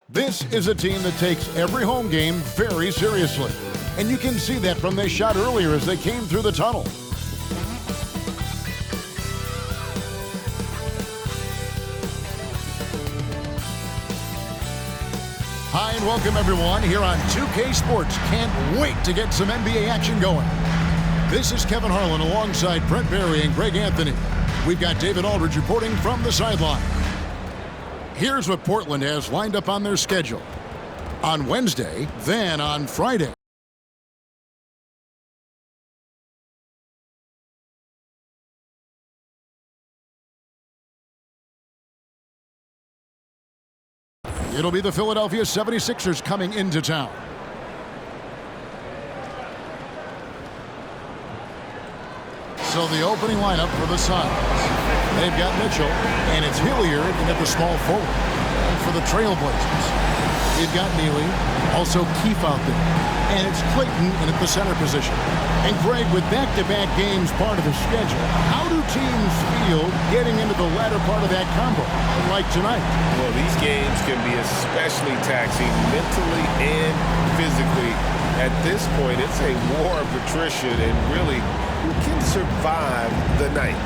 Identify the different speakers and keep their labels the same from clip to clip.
Speaker 1: This is a team that takes every home game very seriously. And you can see that from this shot earlier as they came through the tunnel. Hi and welcome everyone here on 2K Sports. Can't wait to get some NBA action going. This is Kevin Harlan alongside Brent Barry and Greg Anthony. We've got David Aldridge reporting from the sideline. Here's what Portland has lined up on their schedule. On Wednesday, then on Friday. It'll be the Philadelphia 76ers coming into town. So the opening lineup for the Suns. They've got Mitchell, and it's Hilliard in at the small forward. And for the Trailblazers, you've got Neely, also Keefe out there. And it's Clayton in at the center position. And Greg, with back-to-back games part of the schedule, how do teams feel getting into the latter part of that combo, like tonight?
Speaker 2: Well, these games can be especially taxing mentally and physically. At this point, it's a war of attrition, and really, who can survive the night?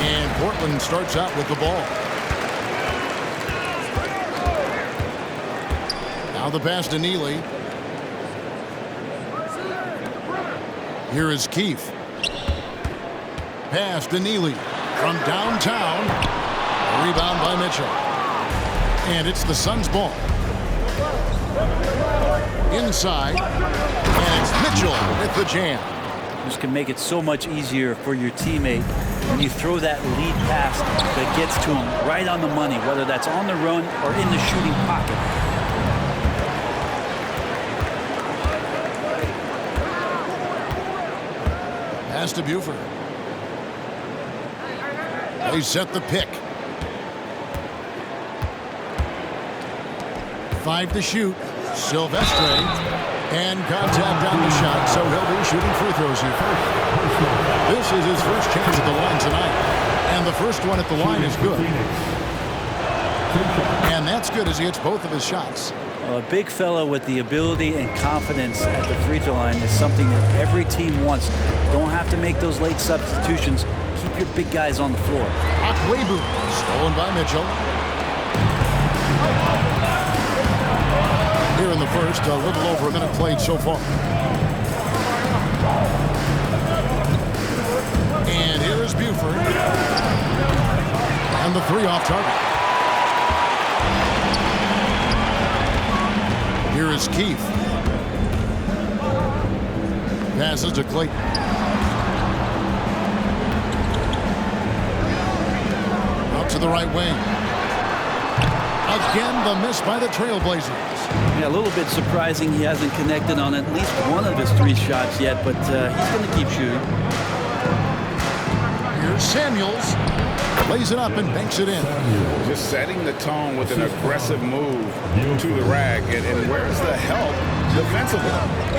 Speaker 1: And Portland starts out with the ball. Now the pass to Neely. Here is Keefe. Pass to Neely from downtown. Rebound by Mitchell. And it's the Suns' ball. Inside. And it's Mitchell with the jam.
Speaker 3: This can make it so much easier for your teammate when you throw that lead pass that gets to him right on the money, whether that's on the run or in the shooting pocket.
Speaker 1: Pass to Buford. They set the pick. 5 to shoot. Silvestre. And contact on the shot, so he'll be shooting free throws here. This is his first chance at the line tonight. And the first one at the line is good. And that's good as he hits both of his shots.
Speaker 3: A big fella with the ability and confidence at the free throw line is something that every team wants. Don't have to make those late substitutions. Keep your big guys on the floor.
Speaker 1: Akwebu, stolen by Mitchell. Here in the first, a little over a minute played so far. And here is Buford. And the three off target. Here is Keefe. Passes to Clayton. Out to the right wing. Again, the miss by the Trailblazers.
Speaker 3: Yeah, a little bit surprising he hasn't connected on at least one of his 3 shots yet, but he's going to keep shooting.
Speaker 1: Here's Samuels. Lays it up and banks it in.
Speaker 2: Just setting the tone with an aggressive move to the rack. And where's the help defensively?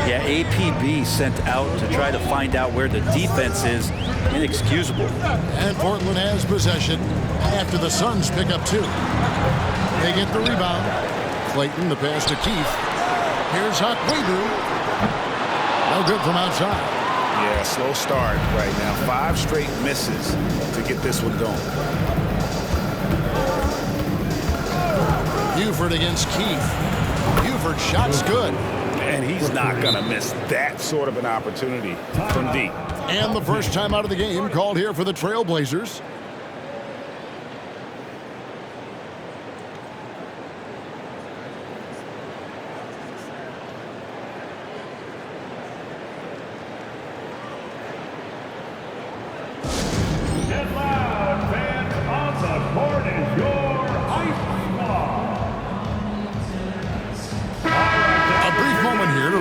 Speaker 3: Yeah, APB sent out to try to find out where the defense is. Inexcusable.
Speaker 1: And Portland has possession after the Suns pick up 2. They get the rebound. Clayton, the pass to Keefe. Here's Akwebu. No good from outside.
Speaker 2: Yeah, slow start right now. 5 straight misses to get this one going.
Speaker 1: Buford against Keefe. Buford shot's good.
Speaker 2: And he's not going to miss that sort of an opportunity from deep.
Speaker 1: And the first time out of the game called here for the Trailblazers.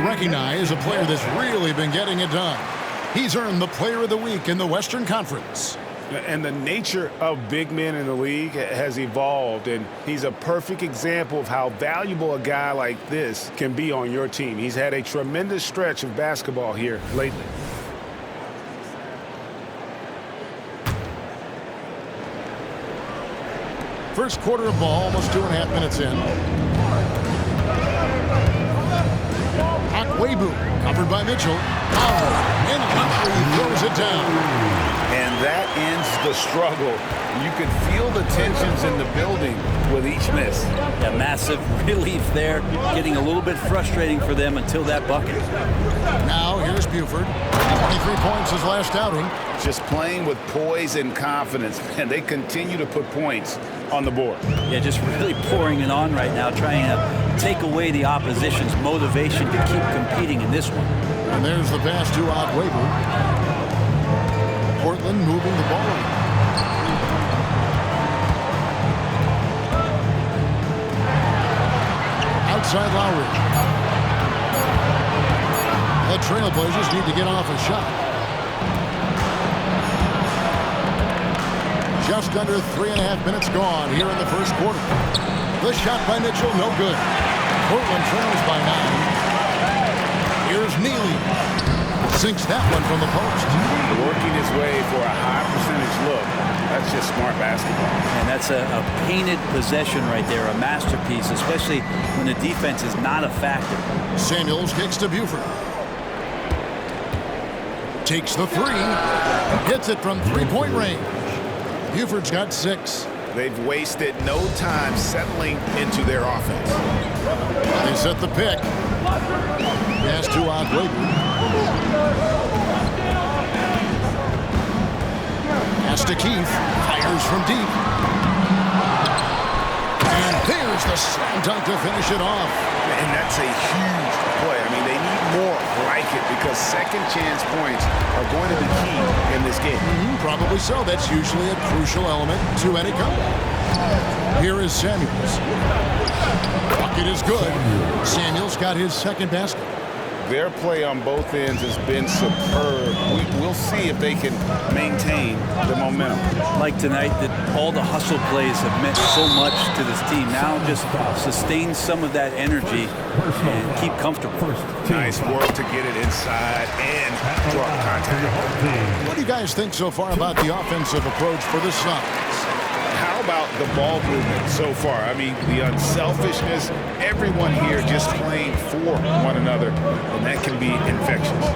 Speaker 1: Recognize a player that's really been getting it done. He's earned the Player of the Week in the Western Conference.
Speaker 2: And the nature of big men in the league has evolved, and he's a perfect example of how valuable a guy like this can be on your team. He's had a tremendous stretch of basketball here lately.
Speaker 1: First quarter of ball, almost 2.5 minutes in. Akwebu, covered by Mitchell. And Lowry throws it down.
Speaker 2: And that ends the struggle. You can feel the tensions in the building with each miss.
Speaker 3: Yeah, massive relief there. Getting a little bit frustrating for them until that bucket.
Speaker 1: Now here's Buford. 23 points his last outing.
Speaker 2: Just playing with poise and confidence. And they continue to put points on the board.
Speaker 3: Yeah, just really pouring it on right now, trying to take away the opposition's motivation to keep competing in this one.
Speaker 1: And there's the pass to Akwebu. Portland moving the ball. Outside Lowry. The Trailblazers need to get off a shot. Just under 3.5 minutes gone here in the first quarter. The shot by Mitchell, no good. Portland trails by 9. Here's Neely. Sinks that one from the post.
Speaker 2: Working his way for a high percentage look. That's just smart basketball.
Speaker 3: And that's a painted possession right there, a masterpiece, especially when the defense is not a factor.
Speaker 1: Samuels kicks to Buford. Takes the three. Hits it from three-point range. Buford's got 6.
Speaker 2: They've wasted no time settling into their offense.
Speaker 1: They set the pick. Pass to Akwebu. Pass to Keith. Fires from deep. And there's the slam dunk to finish it off.
Speaker 2: And that's a huge play. I mean, they need more like it because second chance points are going to be key in this game.
Speaker 1: Probably so. That's usually a crucial element to any comeback. Here is Samuels. Bucket is good. Samuels got his second basket.
Speaker 2: Their play on both ends has been superb. We'll see if they can maintain the momentum.
Speaker 3: Like tonight, that all the hustle plays have meant so much to this team. Now just sustain some of that energy and keep comfortable.
Speaker 2: Nice work to get it inside and draw contact.
Speaker 1: What do you guys think so far about the offensive approach for the Suns?
Speaker 2: How about the ball movement so far? I mean, the unselfishness, everyone here just playing for one another, and that can be infectious.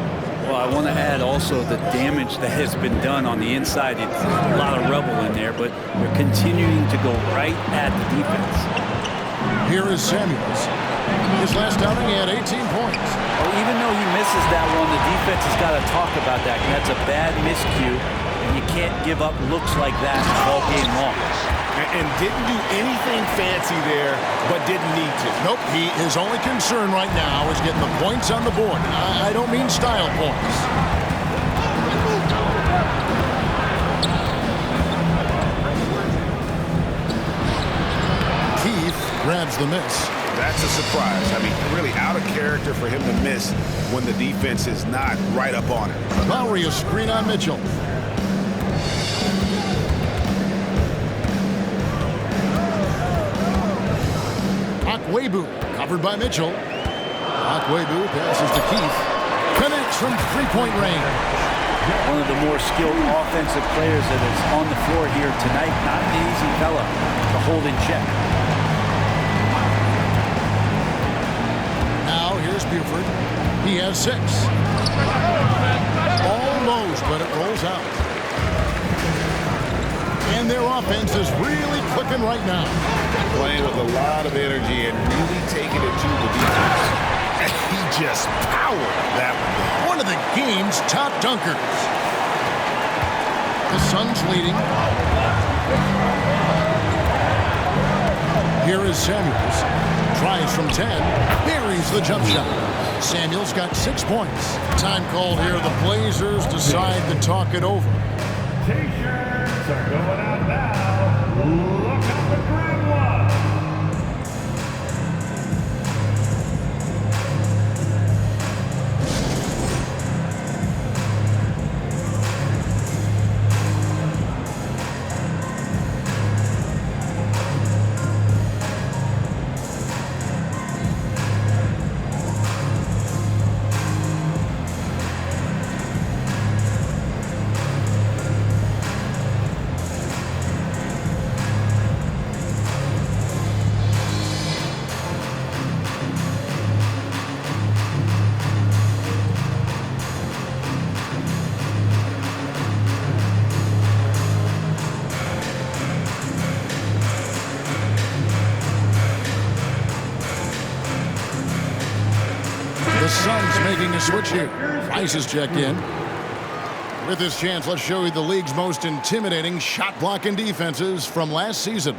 Speaker 3: Well, I want to add also the damage that has been done on the inside. It's a lot of rubble in there, but they're continuing to go right at the defense.
Speaker 1: Here is Samuels. His last outing, he had 18 points.
Speaker 3: Well, even though he misses that one, the defense has got to talk about that. And that's a bad miscue. You can't give up looks like that all game long.
Speaker 2: And didn't do anything fancy there, but didn't need to.
Speaker 1: Nope, his only concern right now is getting the points on the board. I don't mean style points. Keith grabs the miss.
Speaker 2: That's a surprise. I mean, really out of character for him to miss when the defense is not right up on it.
Speaker 1: Lowry, a screen on Mitchell. Akwebu, covered by Mitchell. Akwebu passes to Keith. Connects from three-point range.
Speaker 3: One of the more skilled offensive players that is on the floor here tonight. Not an easy fella to hold in check.
Speaker 1: Now here's Buford. He has 6. Almost, but it rolls out. And their offense is really clicking right now.
Speaker 2: Playing with a lot of energy and really taking it to the defense. And he just powered that one.
Speaker 1: One of the game's top dunkers. The Suns leading. Here is Samuels. Tries from 10. Buries the jump shot. Samuels got 6 points. Time called here. The Blazers decide to talk it over.
Speaker 4: T-shirts are going out now. Look at the green one.
Speaker 1: Suns making a switch here. Rice is checked in. With this chance, let's show you the league's most intimidating shot blocking defenses from last season.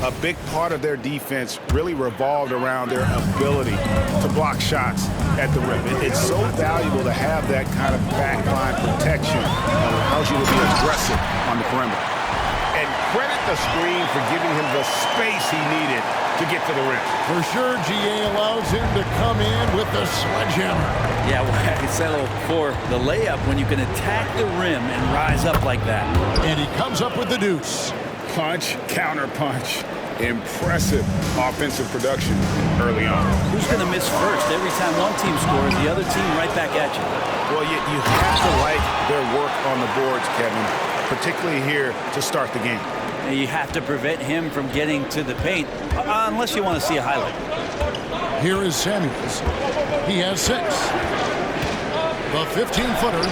Speaker 5: A big part of their defense really revolved around their ability to block shots at the rim. It's so valuable to have that kind of backline protection that allows you to be aggressive on the perimeter.
Speaker 2: And credit the screen for giving him the space he needed to get to the rim.
Speaker 1: For sure, GA allows him to come in with the sledgehammer.
Speaker 3: Yeah, well, I settle for the layup when you can attack the rim and rise up like that.
Speaker 1: And he comes up with the deuce.
Speaker 5: Punch, counter punch. Impressive offensive production early on.
Speaker 3: Who's going to miss first? Every time one team scores, the other team right back at you.
Speaker 5: Well, you have to like their work on the boards, Kevin, particularly here to start the game.
Speaker 3: And you have to prevent him from getting to the paint, unless you want to see a highlight.
Speaker 1: Here is Samuels. He has 6. The 15-footer.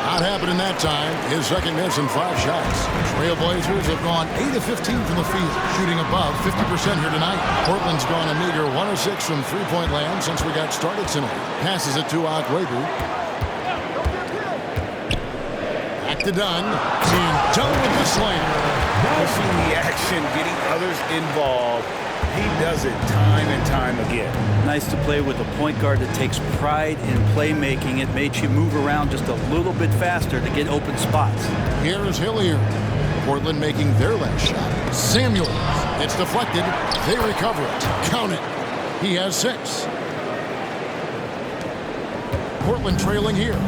Speaker 1: Not happening that time. His second miss in 5 shots. Trailblazers have gone 8 of 15 from the field, shooting above 50% here tonight. Portland's gone a meager 1 of 6 from three-point land since we got started tonight. Passes it to Agwebu. Back to Dunn. Seeing Dunn with the slam.
Speaker 5: Pushing the action, getting others involved. He does it time and time again.
Speaker 3: Nice to play with a point guard that takes pride in playmaking. It makes you move around just a little bit faster to get open spots.
Speaker 1: Here is Hilliard. Portland making their last shot. Samuels. It's deflected. They recover it. Count it. He has 6. Portland trailing here.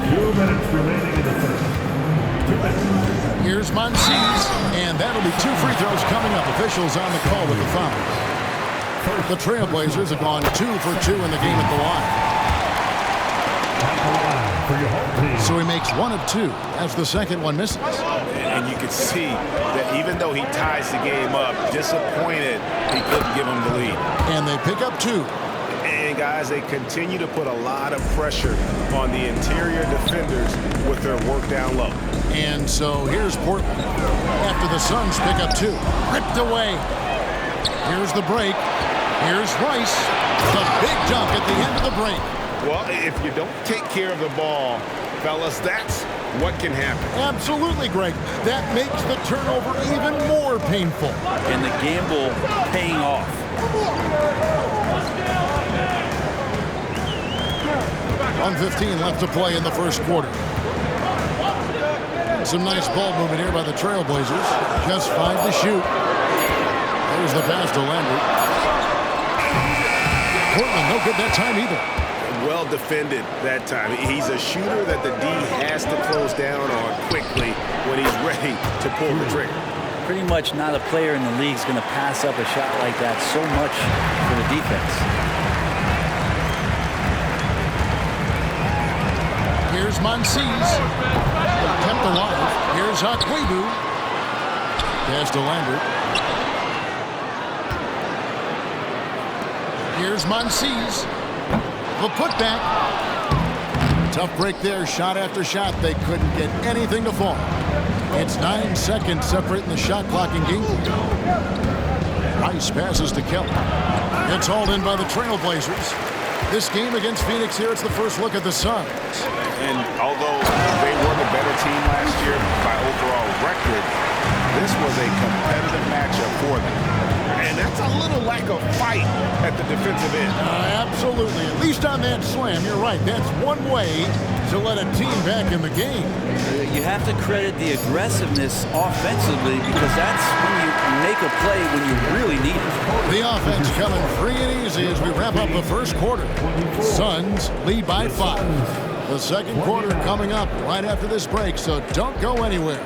Speaker 4: 2 minutes remaining in the first. 2 minutes.
Speaker 1: Here's Monsees, and that'll be 2 free throws coming up. Officials on the call with the foul. The Trailblazers have gone 2 for 2 in the game at the line. So he makes 1 of 2 as the second one misses.
Speaker 5: And you can see that even though he ties the game up, disappointed he couldn't give him the lead.
Speaker 1: And they pick up 2.
Speaker 2: And guys, they continue to put a lot of pressure on the interior defenders with their work down low.
Speaker 1: And so here's Portland. After the Suns pick up 2. Ripped away. Here's the break. Here's Rice. The big dunk at the end of the break.
Speaker 2: Well, if you don't take care of the ball, fellas, that's what can happen.
Speaker 1: Absolutely, Greg. That makes the turnover even more painful.
Speaker 3: And the gamble paying off.
Speaker 1: 1:15 left to play in the first quarter. Some nice ball movement here by the Trailblazers. Just 5 to shoot. There's the pass to Lambert. Portland no good that time either.
Speaker 2: Well defended that time. He's a shooter that the D has to close down on quickly when he's ready to pull the trigger.
Speaker 3: Pretty much not a player in the league is going to pass up a shot like that so much for the defense.
Speaker 1: Here's Monsees. Kept alive. Here's Agwebu. Pass to Lambert. Here's Monsees. The putback. Tough break there. Shot after shot. They couldn't get anything to fall. It's 9 seconds separating the shot clock in game. Rice passes to Kelly. It's hauled in by the Trailblazers. This game against Phoenix here, it's the first look at the Suns.
Speaker 5: And although they were the better team last year by overall record, this was a competitive matchup for them.
Speaker 2: And that's a little lack of fight at the defensive end.
Speaker 1: Absolutely. At least on that slam, you're right. That's one way to let a team back in the game.
Speaker 3: You have to credit the aggressiveness offensively because that's when you make a play when you really need it.
Speaker 1: The offense coming free and easy as we wrap up the first quarter. Suns lead by 5. The second quarter coming up right after this break, so don't go anywhere.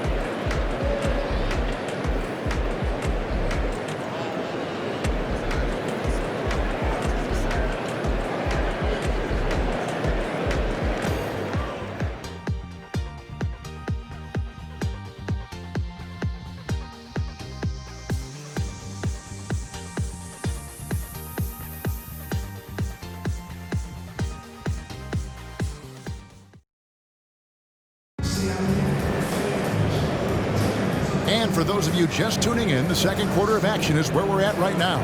Speaker 1: And for those of you just tuning in, the second quarter of action is where we're at right now.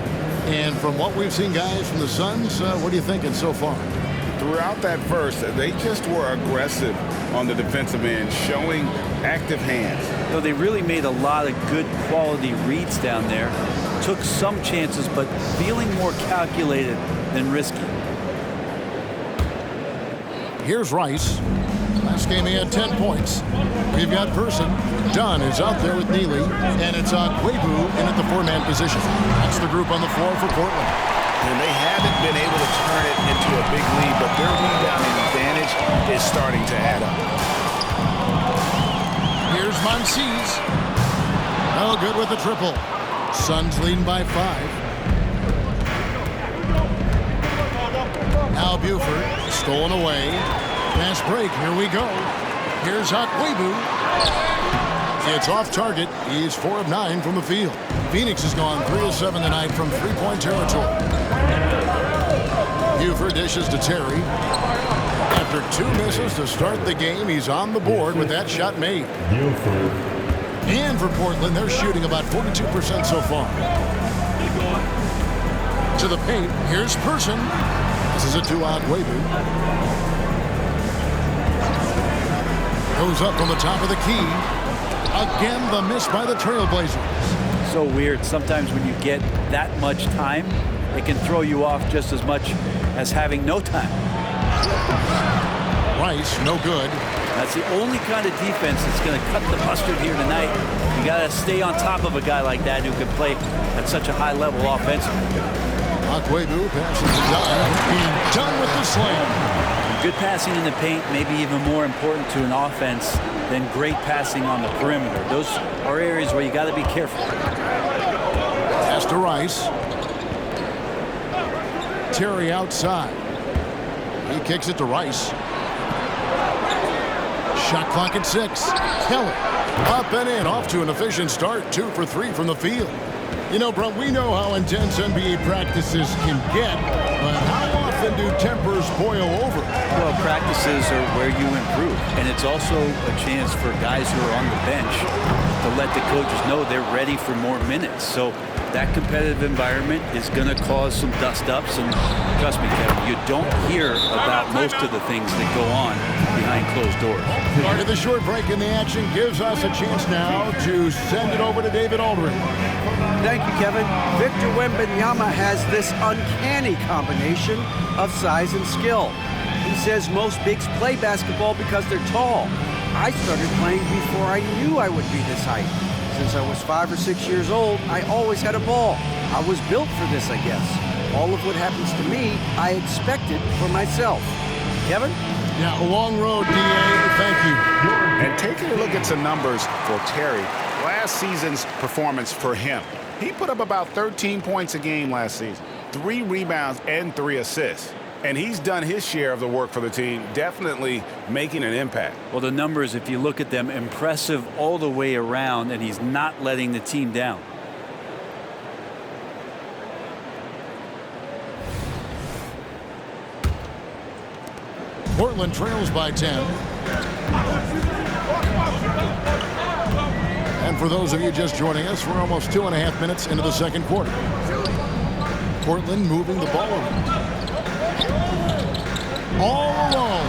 Speaker 1: And from what we've seen, guys, from the Suns, what are you thinking so far?
Speaker 5: Throughout that first, they just were aggressive on the defensive end, showing active hands.
Speaker 3: So they really made a lot of good quality reads down there. Took some chances, but feeling more calculated than risky.
Speaker 1: Here's Rice. Last game he had 10 points. We've got Person. Dunn is out there with Neely. And it's Quabu in at the 4-man position. That's the group on the floor for Portland.
Speaker 5: And they haven't been able to turn it into a big lead, but their rebounding advantage is starting to add up.
Speaker 1: Here's Monsees. No good with the triple. Suns leading by 5. Now Buford, stolen away. Fast break, here we go. Here's Quabu. It's off target. He's 4 of 9 from the field. Phoenix has gone 3 of 7 tonight from three-point territory. Buford dishes to Terry. After 2 misses to start the game, he's on the board with that shot made. And for Portland, they're shooting about 42% so far. To the paint, here's Person. This is a 2-out Quabu. Goes up on the top of the key. Again, the miss by the Trailblazers.
Speaker 3: So weird. Sometimes when you get that much time, it can throw you off just as much as having no time.
Speaker 1: Rice, no good.
Speaker 3: That's the only kind of defense that's going to cut the mustard here tonight. You got to stay on top of a guy like that who can play at such a high level offensively.
Speaker 1: Quabu passes to Dunn. Being done with the slam.
Speaker 3: Good passing in the paint may be even more important to an offense than great passing on the perimeter. Those are areas where you got to be careful.
Speaker 1: Pass to Rice. Terry outside. He kicks it to Rice. Shot clock at 6. Kelly up and in, off to an efficient start. 2 for 3 from the field. You know, Brent, we know how intense NBA practices can get, but how often do tempers boil over?
Speaker 3: Well, practices are where you improve, and it's also a chance for guys who are on the bench to let the coaches know they're ready for more minutes. So that competitive environment is going to cause some dust-ups, and trust me, Kevin, you don't hear about most of the things that go on behind closed doors.
Speaker 1: Part of the short break in the action gives us a chance now to send it over to David Aldridge.
Speaker 6: Thank you, Kevin. Victor Wembanyama has this uncanny combination of size and skill. He says most bigs play basketball because they're tall. I started playing before I knew I would be this height. Since I was 5 or 6 years old, I always had a ball. I was built for this, I guess. All of what happens to me, I expected for myself. Kevin?
Speaker 1: Yeah, a long road, D.A. Thank you.
Speaker 5: And taking a look at some numbers for Terry, last season's performance for him. He put up about 13 points a game last season, 3 rebounds and 3 assists. And he's done his share of the work for the team, definitely making an impact.
Speaker 3: Well, the numbers, if you look at them, impressive all the way around, and he's not letting the team down.
Speaker 1: Portland trails by 10. And for those of you just joining us, we're almost 2.5 minutes into the second quarter. Portland moving the ball around. All alone.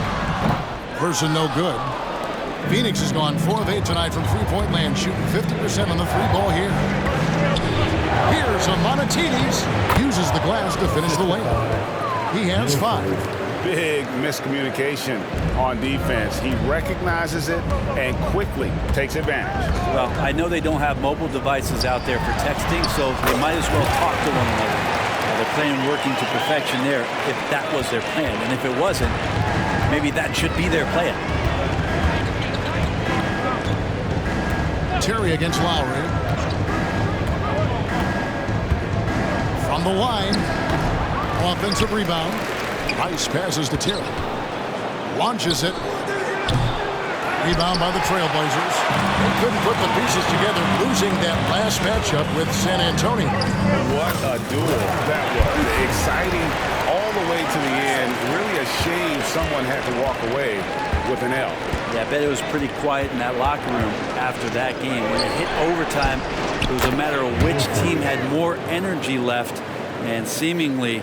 Speaker 1: Person no good. Phoenix has gone 4 of 8 tonight from three-point land, shooting 50% on the 3-ball here. Here's Monetides. Uses the glass to finish the layup. He has 5.
Speaker 5: Big miscommunication on defense. He recognizes it and quickly takes advantage.
Speaker 3: Well, I know they don't have mobile devices out there for texting, so they might as well talk to one another. They're playing working to perfection there if that was their plan. And if it wasn't, maybe that should be their plan.
Speaker 1: Terry against Lowry. From the line. Offensive rebound. Rice passes to Terry. Launches it. Rebound by the Trailblazers. They couldn't put the pieces together, losing that last matchup with San Antonio.
Speaker 5: What a duel that was. Exciting all the way to the end. Really a shame someone had to walk away with an L.
Speaker 3: Yeah, I bet it was pretty quiet in that locker room after that game. When it hit overtime, it was a matter of which team had more energy left and seemingly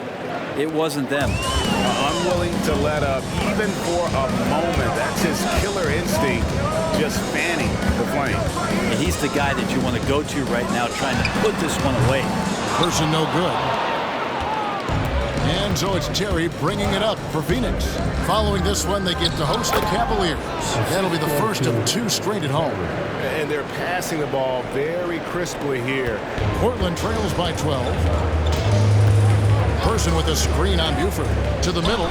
Speaker 3: it wasn't them.
Speaker 5: Unwilling to let up even for a moment. That's his killer instinct, just fanning the flame.
Speaker 3: And he's the guy that you want to go to right now trying to put this one away.
Speaker 1: Person no good. And so it's Terry bringing it up for Phoenix. Following this one, they get to host the Cavaliers. That'll be the first of 2 straight at home.
Speaker 2: And they're passing the ball very crisply here.
Speaker 1: Portland trails by 12. Person with a screen on Buford. To the middle.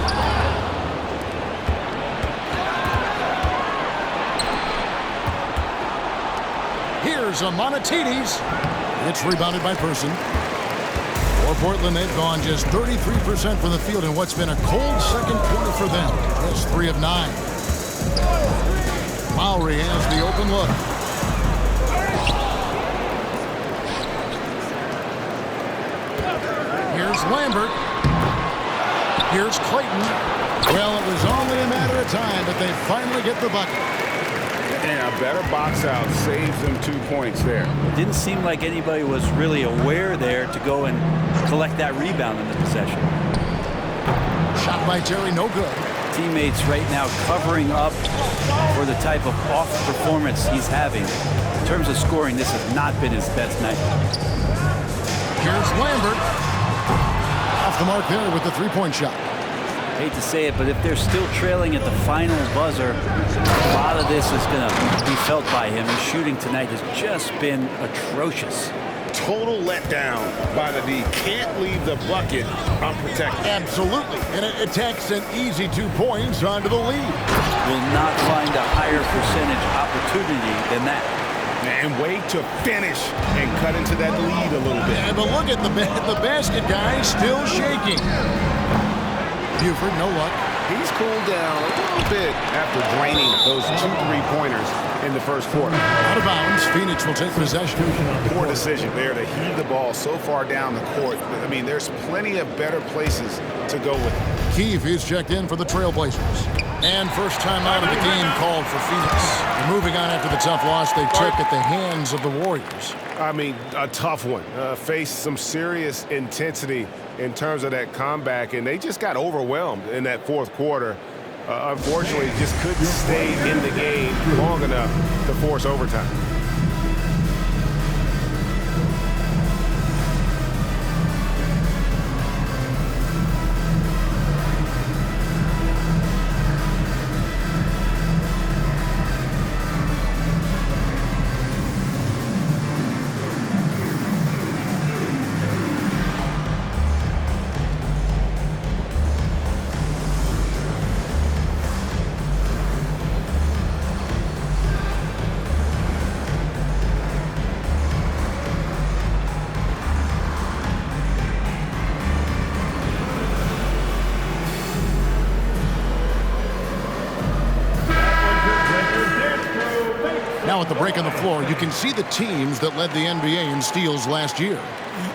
Speaker 1: Here's a Monatides. It's rebounded by Person. For Portland, they've gone just 33% from the field in what's been a cold second quarter for them. Just 3 of 9. Mowry has the open look. Here's Lambert. Here's Clayton. Well, it was only a matter of time, but they finally get the bucket.
Speaker 5: And a better box out saves them 2 points there.
Speaker 3: It didn't seem like anybody was really aware there to go and collect that rebound in the possession.
Speaker 1: Shot by Terry, no good.
Speaker 3: Teammates right now covering up for the type of off performance he's having. In terms of scoring, this has not been his best night.
Speaker 1: Here's Lambert. Off the mark there with the 3-point shot.
Speaker 3: Hate to say it, but if they're still trailing at the final buzzer, a lot of this is going to be felt by him. His shooting tonight has just been atrocious.
Speaker 2: Total letdown by the D. Can't leave the bucket unprotected.
Speaker 1: Absolutely. And it takes an easy 2 points onto the lead.
Speaker 3: Will not find a higher percentage opportunity than that.
Speaker 5: And wait to finish and cut into that lead a little bit.
Speaker 1: And but look at the basket guy still shaking. Buford, no luck.
Speaker 2: He's cooled down a little bit after draining those 2 3-pointers in the first quarter.
Speaker 1: Out of bounds. Phoenix will take possession.
Speaker 5: Poor decision there to heave the ball so far down the court. I mean, there's plenty of better places to go with it.
Speaker 1: Keefe is checked in for the Trailblazers. And first time out of the game called for Phoenix. And moving on after the tough loss they took at the hands of the Warriors.
Speaker 2: I mean, a tough one. Faced some serious intensity in terms of that comeback, and they just got overwhelmed in that fourth quarter. Unfortunately, just couldn't stay in the game long enough to force overtime.
Speaker 1: Now at the break on the floor, you can see the teams that led the NBA in steals last year.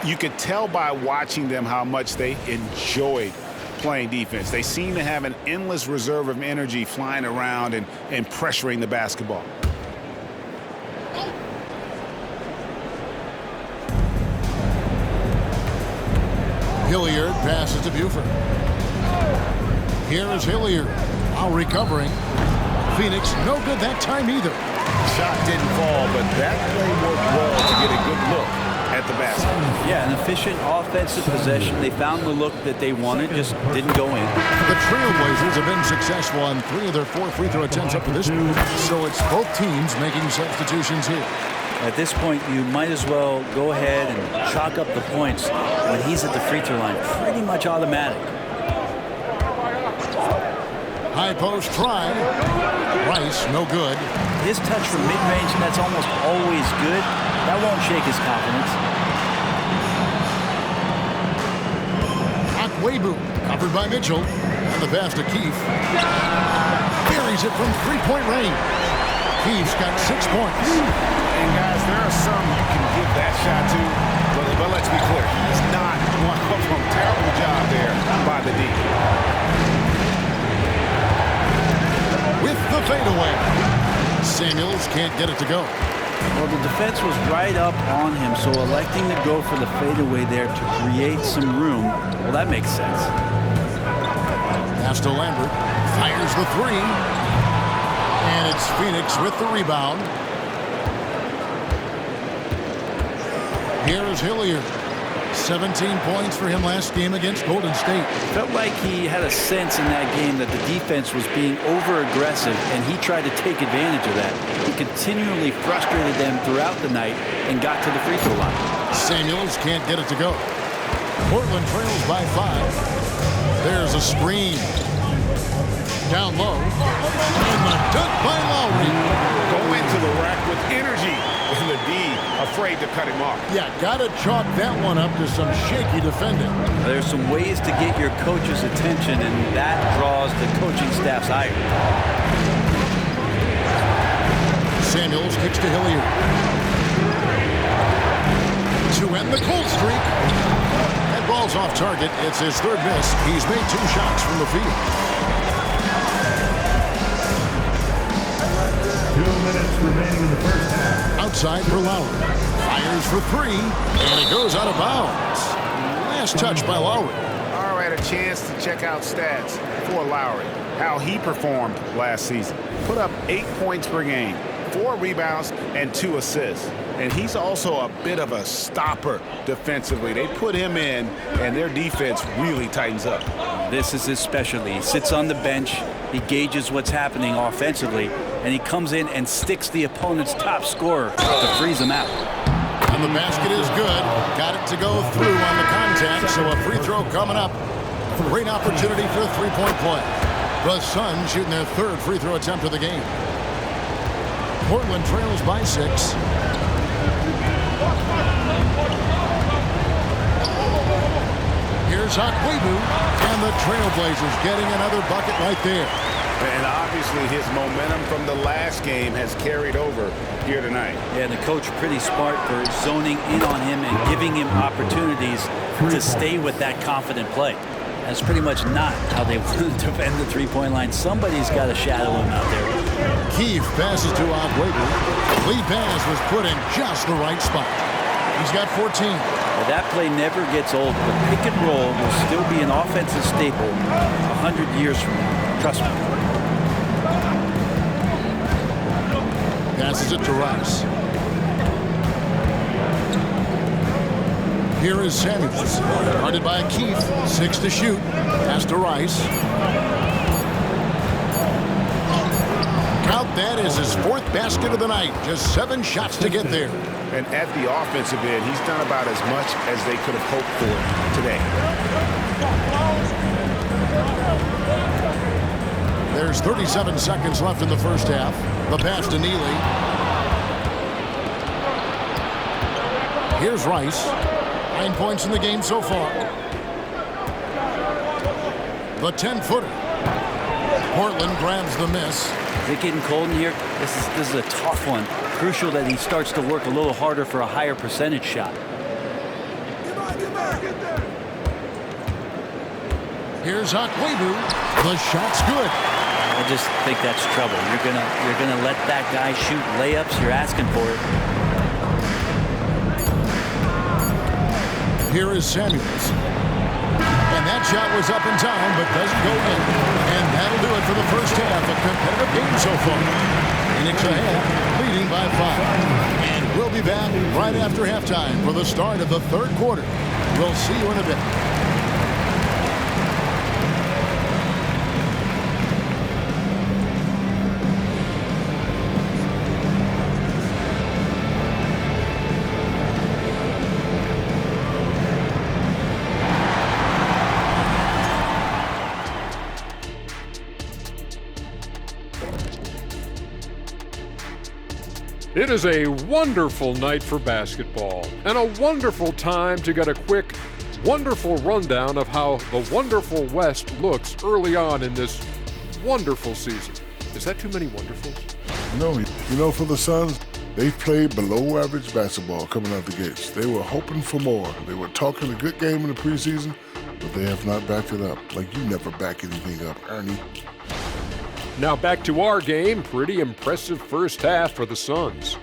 Speaker 5: You could tell by watching them how much they enjoyed playing defense. They seem to have an endless reserve of energy flying around and pressuring the basketball.
Speaker 1: Hilliard passes to Buford. Here is Hilliard. While recovering. Phoenix, no good that time either.
Speaker 2: Shot didn't fall, but that play worked well to get a good look at the basket.
Speaker 3: Yeah, an efficient offensive possession. They found the look that they wanted, just didn't go in.
Speaker 1: The Trailblazers have been successful on 3 of their 4 free throw attempts up to this point. So it's both teams making substitutions here.
Speaker 3: At this point, you might as well go ahead and chalk up the points when he's at the free throw line. Pretty much automatic.
Speaker 1: High post try. Rice, no good.
Speaker 3: His touch from mid-range, and that's almost always good. That won't shake his confidence.
Speaker 1: Akwebu, covered by Mitchell. And the pass to Keefe. Buries it from 3-point range. Keefe's got 6 points.
Speaker 5: And guys, there are some you can give that shot to, but let's be clear, he's not one of them. Terrible job there by the D.
Speaker 1: With the fadeaway. Samuels can't get it to go.
Speaker 3: Well, the defense was right up on him, so electing to go for the fadeaway there to create some room, well, that makes sense.
Speaker 1: Pass to Lambert. Fires the three. And it's Phoenix with the rebound. Here's Hilliard. 17 points for him last game against Golden State.
Speaker 3: Felt like he had a sense in that game that the defense was being over-aggressive, and he tried to take advantage of that. He continually frustrated them throughout the night and got to the free throw line.
Speaker 1: Samuels can't get it to go. Portland trails by 5. There's a screen. Down low. And the dunk by Lowry.
Speaker 5: Going to the rack with energy. And the D afraid to cut him off.
Speaker 1: Yeah, got to chalk that one up to some shaky defending.
Speaker 3: There's some ways to get your coach's attention, and that draws the coaching staff's ire.
Speaker 1: Samuels kicks to Hilliard. To end the cold streak. That ball's off target. It's his third miss. He's made 2 shots from the field.
Speaker 4: 2 minutes remaining in the first half.
Speaker 1: Outside for Lowry. Fires for 3. And it goes out of bounds. Last touch by Lowry.
Speaker 5: All right, a chance to check out stats for Lowry. How he performed last season. Put up 8 points per game, 4 rebounds, and 2 assists. And he's also a bit of a stopper defensively. They put him in, and their defense really tightens up.
Speaker 3: This is his specialty. He sits on the bench, he gauges what's happening offensively, and he comes in and sticks the opponent's top scorer to freeze him out.
Speaker 1: And the basket is good. Got it to go through on the contact, so a free throw coming up. Great opportunity for a three-point play. The Suns shooting their 3rd free throw attempt of the game. Portland trails by 6. Here's Akwebu, and the Trailblazers getting another bucket right there.
Speaker 5: And obviously his momentum from the last game has carried over here tonight.
Speaker 3: Yeah, the coach pretty smart for zoning in on him and giving him opportunities to stay with that confident play. That's pretty much not how they want to defend the three-point line. Somebody's got to shadow him out there.
Speaker 1: Keefe passes to Akwebu. Lead pass was put in just the right spot. He's got 14.
Speaker 3: Well, that play never gets old, but pick and roll will still be an offensive staple 100 years from now. Trust me.
Speaker 1: Passes it to Rice. Here is Samuels. Guarded by Keefe. 6 to shoot. Pass to Rice. Count that as his 4th basket of the night. Just 7 shots to get there.
Speaker 5: And at the offensive end, he's done about as much as they could have hoped for today.
Speaker 1: There's 37 seconds left in the first half. The pass to Neely. Here's Rice. 9 points in the game so far. The 10-footer. Portland grabs the miss.
Speaker 3: Is it getting cold in here? This is a tough one. Crucial that he starts to work a little harder for a higher percentage shot.
Speaker 1: Here's Akwebu. The shot's good.
Speaker 3: I just think that's trouble. You're gonna let that guy shoot layups. You're asking for it.
Speaker 1: Here is Samuels. And that shot was up in time, but doesn't go in. And that'll do it for the first half. A competitive game so far. Phoenix ahead, leading by 5. And we'll be back right after halftime for the start of the 3rd quarter. We'll see you in a bit.
Speaker 7: It is a wonderful night for basketball and a wonderful time to get a quick, wonderful rundown of how the wonderful West looks early on in this wonderful season. Is that too many wonderfuls?
Speaker 8: No, for the Suns, they've played below average basketball coming out the gates. They were hoping for more. They were talking a good game in the preseason, but they have not backed it up. Like you never back anything up, Ernie.
Speaker 7: Now back to our game. Pretty impressive first half for the Suns.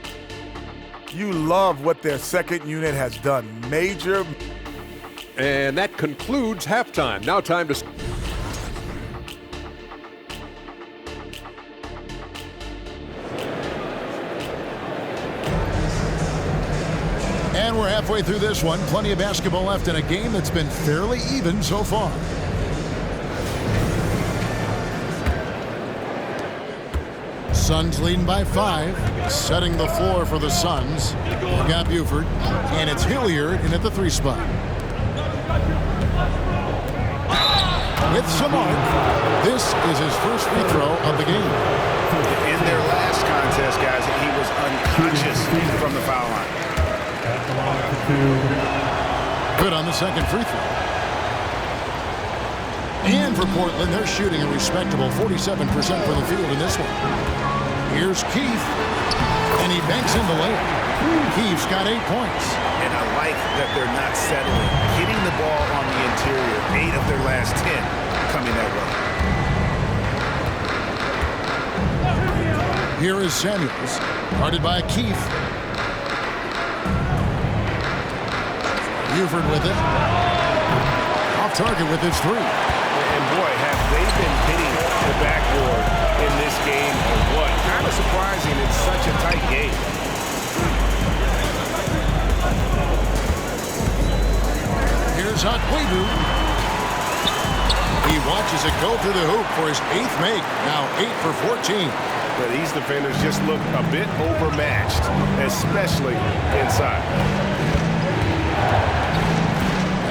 Speaker 9: You love what their second unit has done. Major.
Speaker 7: And that concludes halftime. Now time to...
Speaker 1: And we're halfway through this one. Plenty of basketball left in a game that's been fairly even so far. Suns leading by 5. Setting the floor for the Suns. We got Buford. And it's Hilliard in at the 3 spot. With Samart. This is his first free throw of the game.
Speaker 5: In their last contest, guys, he was unconscious from the foul line.
Speaker 1: Good on the second free throw. And for Portland, they're shooting a respectable 47% from the field in this one. Here's Keith, and he banks in the layup. Keith's got 8 points.
Speaker 5: And I like that they're not settling. Hitting the ball on the interior, 8 of their last 10 coming that way.
Speaker 1: Here is Samuels, guarded by Keith. Buford with it. Off target with his 3.
Speaker 5: And boy, have they been hitting the backboard in this game or what? Kind of surprising it's such a tight game.
Speaker 1: Here's Akwebu. He watches it go through the hoop for his 8th make. Now 8 for 14.
Speaker 5: But these defenders just look a bit overmatched, especially inside.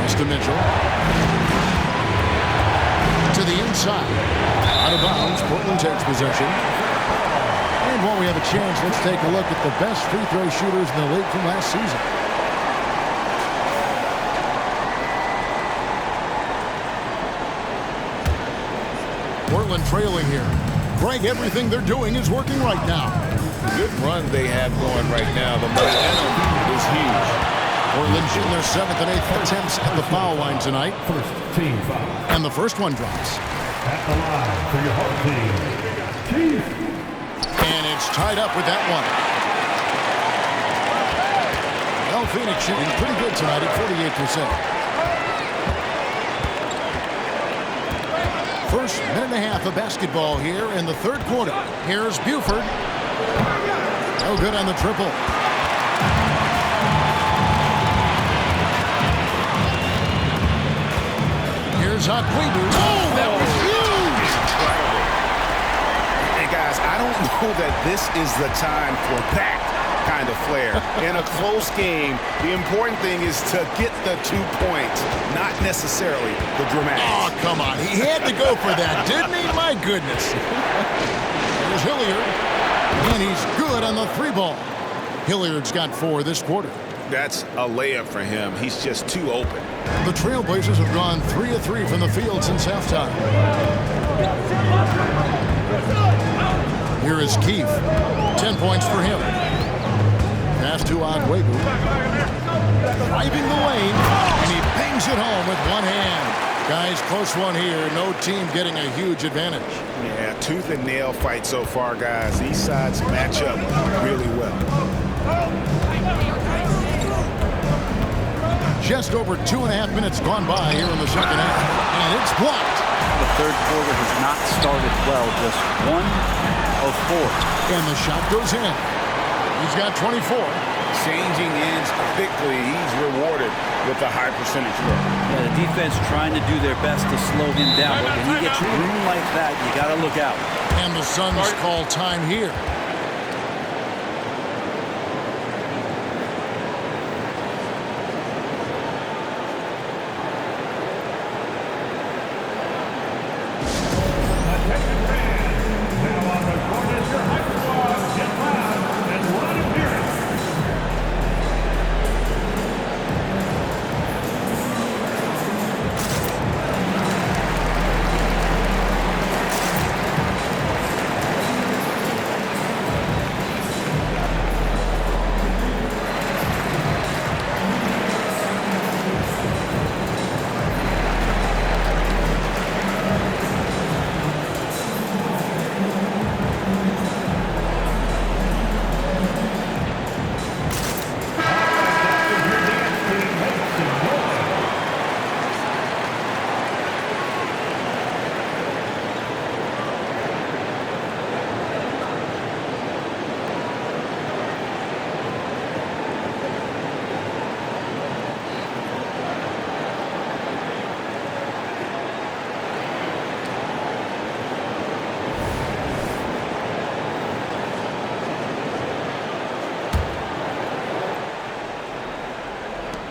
Speaker 1: Pass to Mitchell. To the inside. Out of bounds. Portland takes possession. And while we have a chance, let's take a look at the best free throw shooters in the league from last season. Portland trailing here. Greg, everything they're doing is working right now.
Speaker 2: Good run they have going right now. The momentum is huge.
Speaker 1: Portland shooting their 7th and 8th attempts at the foul line tonight.
Speaker 4: First team foul.
Speaker 1: And the first one drops.
Speaker 4: At the line for your home team, Keith.
Speaker 1: And it's tied up with that one. Well, Phoenix shooting pretty good tonight at 48%. First minute and a half of basketball here in the third quarter. Here's Buford. No good on the triple. Here's Akwebu. Oh, that was huge!
Speaker 5: Incredible. And guys, I don't know that this is the time for that kind of flair. In a close game, the important thing is to get the 2 points, not necessarily the dramatics.
Speaker 1: Oh, come on. He had to go for that, didn't he? My goodness. Here's Hilliard. And he's good on the 3 ball. Hilliard's got 4 this quarter.
Speaker 5: That's a layup for him. He's just too open.
Speaker 1: The Trailblazers have gone 3 of 3 from the field since halftime. Here is Keith. 10 points for him. Pass to Akwebu. Driving the lane, and he bangs it home with one hand. Guys, close one here. No team getting a huge advantage.
Speaker 5: Yeah, tooth and nail fight so far, guys. These sides match up really well.
Speaker 1: Just over 2.5 minutes gone by here in the second half, and it's blocked.
Speaker 3: The third quarter has not started well, just 1 of 4.
Speaker 1: And the shot goes in. He's got 24.
Speaker 5: Changing ends quickly. He's rewarded with a high percentage look.
Speaker 3: Yeah, the defense trying to do their best to slow him down, but when he gets room like that, you got to look out.
Speaker 1: And the Suns call time here.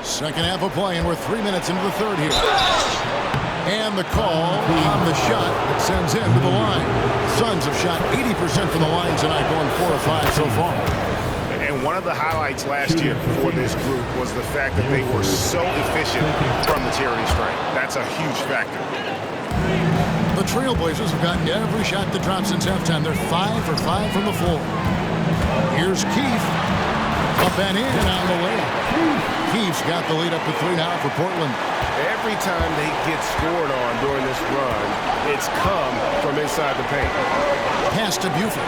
Speaker 1: Second half of play, and we're 3 minutes into the third here. And the call on the shot that sends him to the line. Suns have shot 80% from the line tonight, going 4 of 5 so far.
Speaker 5: And one of the highlights last year for this group was the fact that they were so efficient from the charity stripe. That's a huge factor.
Speaker 1: The Trailblazers have gotten every shot that dropped since halftime. They're 5 for 5 from the floor. Here's Keith. Up and in on the way. Keith's got the lead up to 3 now for Portland.
Speaker 2: Every time they get scored on during this run, it's come from inside the paint.
Speaker 1: Pass to Buford.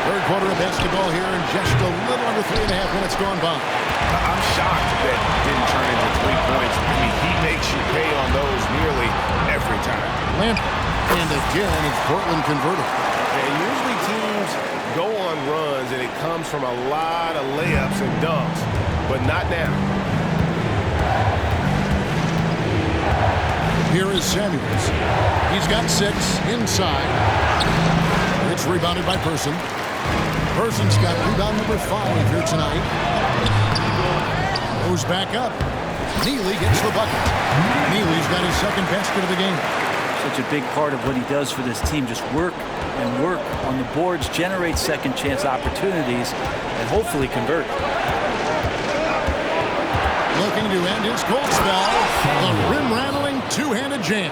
Speaker 1: Third quarter of basketball here, and just a little under 3.5 minutes gone by.
Speaker 5: I'm shocked that didn't turn into 3 points. I mean, he makes you pay on those nearly every time.
Speaker 1: And again, it's Portland converted.
Speaker 2: And usually teams go on runs, and it comes from a lot of layups and dunks, but not now.
Speaker 1: Here is Samuels. He's got 6 inside. It's rebounded by Person. Person's got rebound number 5 here tonight. Goes back up. Neely gets the bucket. Neely's got his second basket of the game.
Speaker 3: Such a big part of what he does for this team. Just work and work on the boards, generate second chance opportunities, and hopefully convert.
Speaker 1: Looking to end his cold spell. The rim-rattling two-handed jam.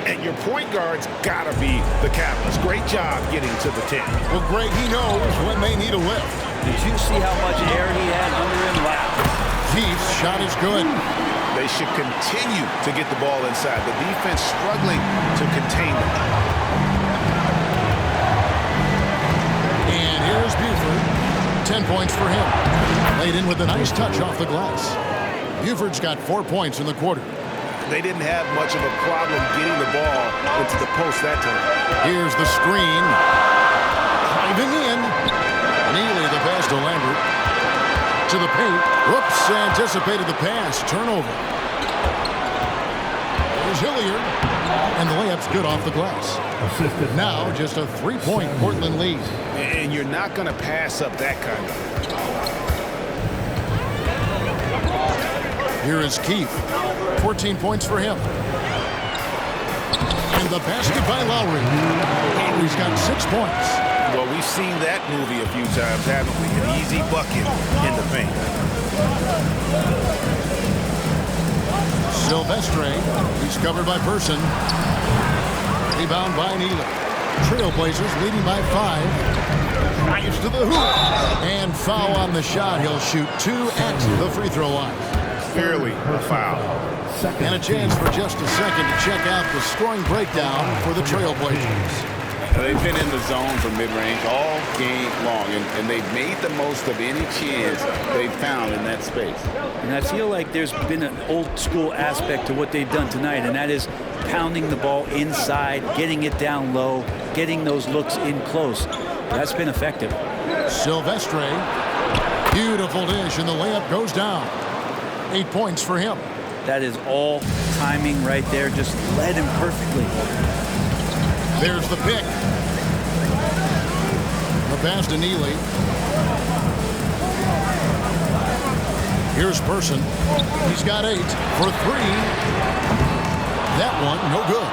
Speaker 5: And your point guard's got to be the catalyst. Great job getting to the 10.
Speaker 1: Well, Greg, he knows when they need a lift.
Speaker 3: Did you see how much air he had under him? Wow.
Speaker 1: Keith's shot is good.
Speaker 5: They should continue to get the ball inside. The defense struggling to contain them.
Speaker 1: And here's Buford. 10 points for him. Laid in with a nice touch off the glass. Buford's got 4 points in the quarter.
Speaker 5: They didn't have much of a problem getting the ball into the post that time.
Speaker 1: Here's the screen. Driving in. Neely the pass to Lambert. To the paint. Whoops, anticipated the pass. Turnover. There's Hilliard. And the layup's good off the glass. Now just a 3-point Portland lead.
Speaker 5: And you're not going to pass up that kind of.
Speaker 1: Here is Keith. 14 points for him. And the basket by Lowry. Lowry's got 6 points.
Speaker 5: Well, we've seen that movie a few times, haven't we? An easy bucket in the paint.
Speaker 1: Silvestre. He's covered by Person. Rebound by Neely. Trailblazers leading by 5. Drives to the hoop. And foul on the shot. He'll shoot 2 at the free throw line.
Speaker 5: Clearly a foul.
Speaker 1: And a chance for just a second to check out the scoring breakdown for the Trailblazers.
Speaker 10: They've been in the zone for mid-range all game long, and they've made the most of any chance they've found in that space.
Speaker 3: And I feel like there's been an old-school aspect to what they've done tonight, and that is pounding the ball inside, getting it down low, getting those looks in close. That's been effective.
Speaker 1: Silvestre. Beautiful dish, and the layup goes down. 8 points for him.
Speaker 3: That is all timing right there. Just led him perfectly.
Speaker 1: There's the pick. The pass to Neely. Here's Person. He's got 8 for 3. That one, no good.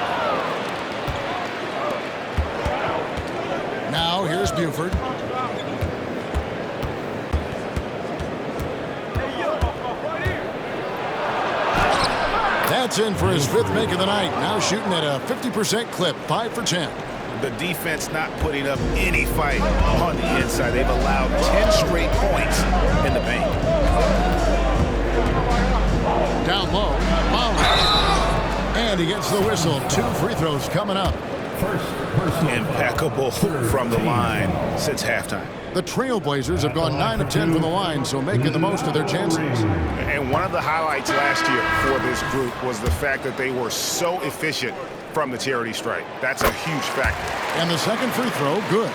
Speaker 1: Now here's Buford. That's in for his 5th make of the night. Now shooting at a 50% clip, 5 for 10.
Speaker 5: The defense not putting up any fight on the inside. They've allowed 10 straight points in the paint.
Speaker 1: Down low, Lowry. And he gets the whistle. 2 free throws coming up.
Speaker 5: Impeccable from the line since halftime.
Speaker 1: The Trailblazers have gone 9 of 10 from the line, so making the most of their chances.
Speaker 5: And one of the highlights last year for this group was the fact that they were so efficient from the charity stripe. That's a huge factor.
Speaker 1: And the second free throw, good.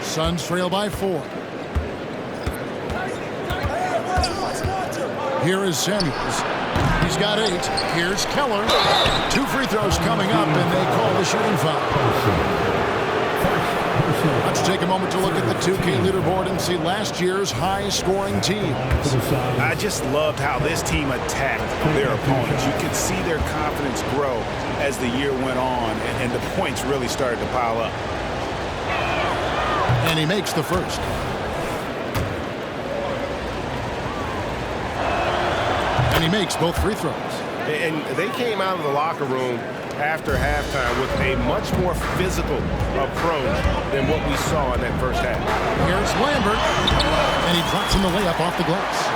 Speaker 1: Suns trail by 4. Here is Samuels. He's got 8. Here's Keller. 2 free throws coming up, and they call the shooting foul. Let's take a moment to look at the 2K leaderboard and see last year's high-scoring teams.
Speaker 5: I just loved how this team attacked their opponents. You could see their confidence grow as the year went on, and the points really started to pile up.
Speaker 1: And he makes the first. And he makes both free throws.
Speaker 2: And they came out of the locker room after halftime with a much more physical approach than what we saw in that first half.
Speaker 1: Here's Lambert, and he drops in the layup off the glass.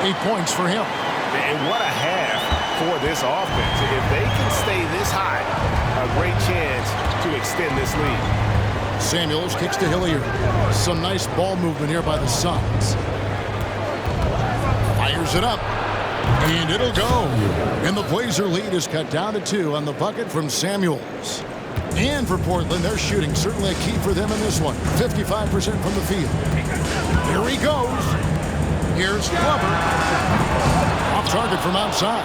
Speaker 1: 8 points for him.
Speaker 5: And what a half for this offense. If they can stay this high, a great chance to extend this lead.
Speaker 1: Samuels kicks to Hilliard. Some nice ball movement here by the Suns. Fires it up. And it'll go. And the Blazer lead is cut down to 2 on the bucket from Samuels. And for Portland, their shooting certainly a key for them in this one. 55% from the field. Here he goes. Here's Glover. Off target from outside.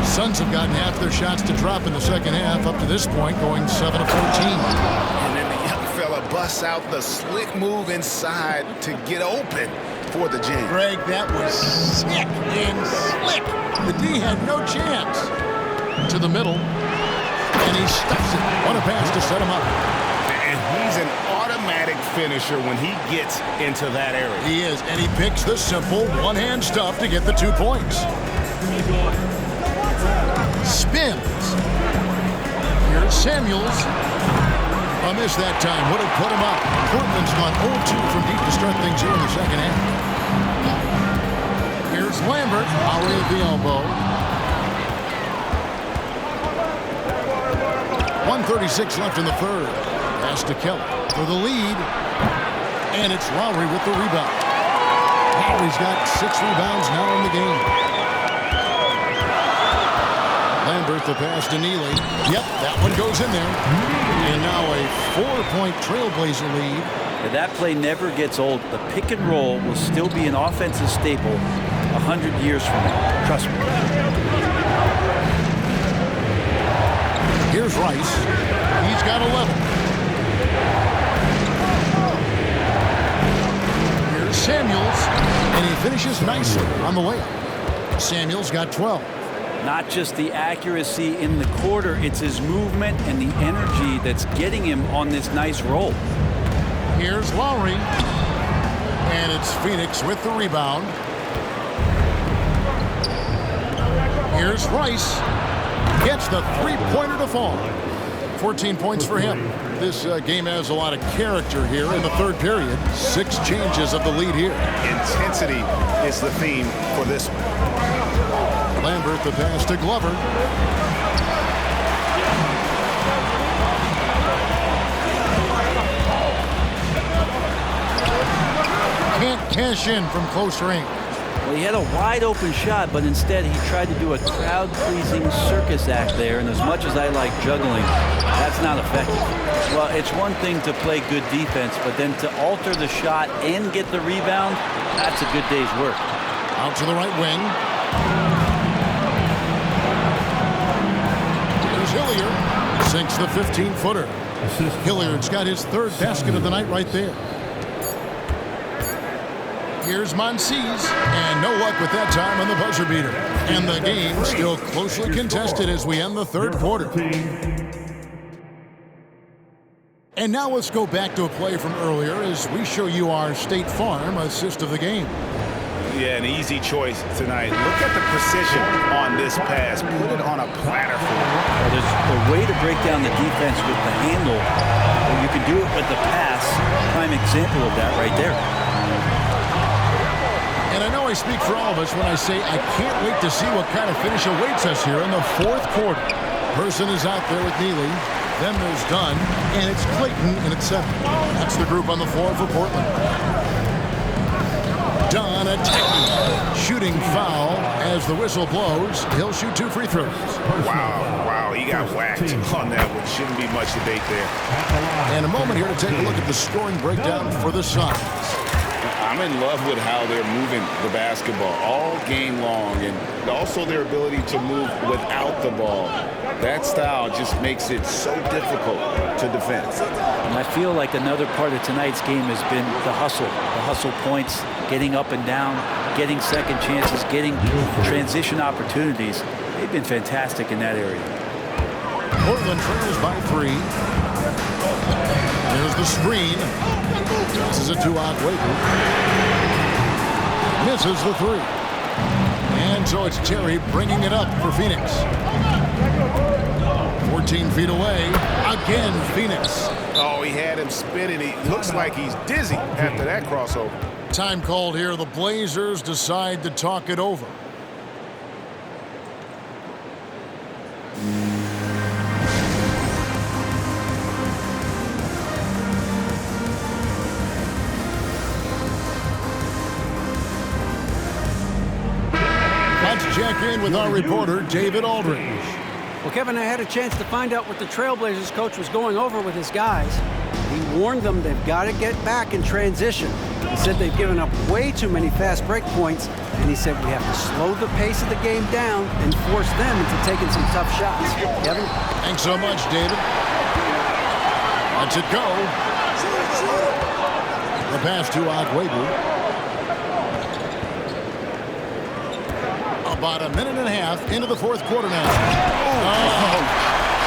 Speaker 1: Suns have gotten half their shots to drop in the second half up to this point, going 7 of 14.
Speaker 5: And then the young fella busts out the slick move inside to get open for the jam.
Speaker 1: Greg, that was sick and slick. The D had no chance. To the middle, and he stuffs it. What a pass to set him up.
Speaker 5: And he's an automatic finisher when he gets into that area.
Speaker 1: He is, and he picks the simple one-hand stuff to get the 2 points. Spins. Here's Samuels. A miss that time would have put him up. Portland's gone 0-2 from deep to start things here in the second half. Here's Lambert, Lowry at the elbow. 1:36 left in the third. Pass to Kelly for the lead. And it's Lowry with the rebound. Lowry's got 6 rebounds now in the game. Lambert the pass to Neely. Yep, that one goes in there. And now a 4-point Trailblazer lead.
Speaker 3: If that play never gets old, the pick and roll will still be an offensive staple 100 years from now. Trust me.
Speaker 1: Here's Rice. He's got 11. Here's Samuels. And he finishes nicely on the layup. Samuels got 12.
Speaker 3: Not just the accuracy in the quarter, it's his movement and the energy that's getting him on this nice roll.
Speaker 1: Here's Lowry. And it's Phoenix with the rebound. Here's Rice. Gets the three-pointer to fall. 14 points for him. This game has a lot of character here in the third period. 6 changes of the lead here.
Speaker 5: Intensity is the theme for this one.
Speaker 1: Lambert the pass to Glover. Can't cash in from close range.
Speaker 3: Well, he had a wide open shot, but instead he tried to do a crowd-pleasing circus act there, and as much as I like juggling, that's not effective. Well, it's one thing to play good defense, but then to alter the shot and get the rebound, that's a good day's work.
Speaker 1: Out to the right wing. Here's Hilliard. Sinks the 15-footer. Hilliard's got his 3rd basket of the night right there. Here's Monsees, and no luck with that time on the buzzer beater. And the game still closely contested as we end the third quarter. And now let's go back to a play from earlier as we show you our State Farm assist of the game.
Speaker 5: Yeah, an easy choice tonight. Look at the precision on this pass. Put it on a platter for him.
Speaker 3: Well, there's a way to break down the defense with the handle, or you can do it with the pass. Prime example of that right there.
Speaker 1: And I know I speak for all of us when I say I can't wait to see what kind of finish awaits us here in the fourth quarter. Person is out there with Neely. Then there's Dunn, and it's Clayton in at 7. That's the group on the floor for Portland. Dunn attacking, shooting foul as the whistle blows. He'll shoot 2 free throws.
Speaker 5: Wow, he got whacked on that one. Shouldn't be much debate there.
Speaker 1: And a moment here to take a look at the scoring breakdown for the Suns.
Speaker 10: I'm in love with how they're moving the basketball all game long, and also their ability to move without the ball. That style just makes it so difficult to defend.
Speaker 3: And I feel like another part of tonight's game has been the hustle points, getting up and down, getting second chances, getting transition opportunities. They've been fantastic in that area.
Speaker 1: Portland trails by 3. There's the screen. Passes it to Agüero. Misses the 3. And so it's Terry bringing it up for Phoenix. 14 feet away. Again, Phoenix.
Speaker 5: Oh, he had him spinning. He looks like he's dizzy after that crossover.
Speaker 1: Time called here. The Blazers decide to talk it over. Let's check in with our reporter, David Aldridge.
Speaker 6: Well, Kevin, I had a chance to find out what the Trailblazers coach was going over with his guys. He warned them they've got to get back in transition. He said they've given up way too many fast break points, and he said we have to slow the pace of the game down and force them into taking some tough shots. Kevin?
Speaker 1: Thanks so much, David. Let's it go. The pass to Agüero. About a minute and a half into the fourth quarter now.